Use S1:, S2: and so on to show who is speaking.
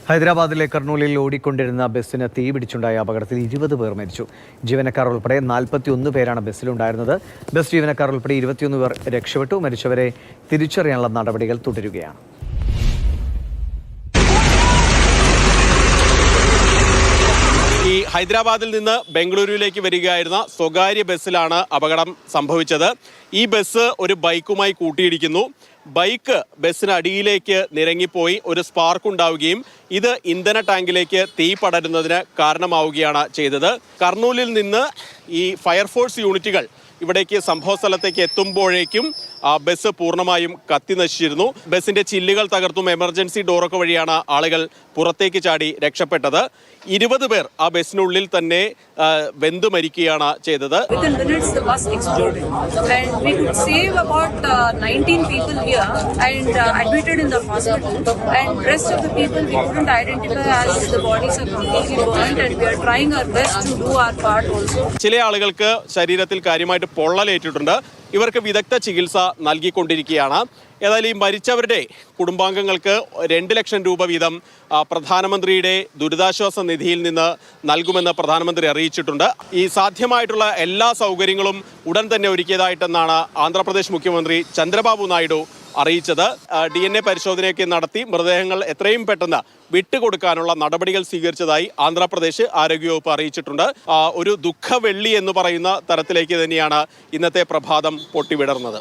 S1: ഹൈദരാബാദിലെ കർണൂലിൽ ഓടിക്കൊണ്ടിരുന്ന ബസ്സിന് തീപിടിച്ചുണ്ടായ അപകടത്തിൽ 20 പേർ മരിച്ചു. ജീവനക്കാർ ഉൾപ്പെടെ 41 പേരാണ് ബസ്സിലുണ്ടായിരുന്നത്. ബസ് ജീവനക്കാർ ഉൾപ്പെടെ 21 പേർ രക്ഷപ്പെട്ടു. മരിച്ചവരെ തിരിച്ചറിയാനുള്ള നടപടികൾ തുടരുകയാണ്.
S2: ഈ ഹൈദരാബാദിൽ നിന്ന് ബംഗളൂരുവിലേക്ക് വരികയായിരുന്ന സ്വകാര്യ ബസ്സിലാണ് അപകടം സംഭവിച്ചത്. ഈ ബസ് ഒരു ബൈക്കുമായി കൂട്ടിയിടിക്കുന്നു. ബൈക്ക് ബസ്സിന് അടിയിലേക്ക് നിരങ്ങിപ്പോയി ഒരു സ്പാർക്ക് ഉണ്ടാവുകയും ഇത് ഇന്ധന ടാങ്കിലേക്ക് തീ പടരുന്നതിന് കാരണമാവുകയാണ് ചെയ്തത്. കർണൂലിൽ നിന്ന് ഈ ഫയർഫോഴ്സ് യൂണിറ്റുകൾ ഇവിടേക്ക് സംഭവ സ്ഥലത്തേക്ക് എത്തുമ്പോഴേക്കും ബസ് പൂർണ്ണമായും കത്തി നശിച്ചിരുന്നു. ബസ്സിന്റെ ചില്ലുകൾ തകർത്തും എമർജൻസി ഡോറൊക്കെ വഴിയാണ് ആളുകൾ പുറത്തേക്ക് ചാടി രക്ഷപ്പെട്ടത്. 20 പേർ ആ ബസ്സിനുള്ളിൽ തന്നെ വെന്തു മരിക്കുകയാണ് ചെയ്തത്. ചില ആളുകൾക്ക് ശരീരത്തിൽ കാര്യമായിട്ട് പൊള്ളലേറ്റിട്ടുണ്ട്. ഇവർക്ക് വിദഗ്ധ ചികിത്സ നൽകിക്കൊണ്ടിരിക്കുകയാണ്. ഏതായാലും ഈ മരിച്ചവരുടെ കുടുംബാംഗങ്ങൾക്ക് 2 ലക്ഷം രൂപ വീതം പ്രധാനമന്ത്രിയുടെ ദുരിതാശ്വാസ നിധിയിൽ നിന്ന് നൽകുമെന്ന് പ്രധാനമന്ത്രി അറിയിച്ചിട്ടുണ്ട്. ഈ സാധ്യമായിട്ടുള്ള എല്ലാ സൗകര്യങ്ങളും ഉടൻ തന്നെ ഒരുക്കിയതായിട്ടെന്നാണ് ആന്ധ്രാപ്രദേശ് മുഖ്യമന്ത്രി ചന്ദ്രബാബു നായിഡു അറിയിച്ചത്. DNA പരിശോധനയൊക്കെ നടത്തി മൃതദേഹങ്ങൾ എത്രയും പെട്ടെന്ന് വിട്ടുകൊടുക്കാനുള്ള നടപടികൾ സ്വീകരിച്ചതായി ആന്ധ്രാപ്രദേശ് ആരോഗ്യവകുപ്പ് അറിയിച്ചിട്ടുണ്ട്. ഒരു ദുഃഖവെള്ളി എന്ന് പറയുന്ന തരത്തിലേക്ക് തന്നെയാണ് ഇന്നത്തെ പ്രഭാതം പൊട്ടിവിടർന്നത്.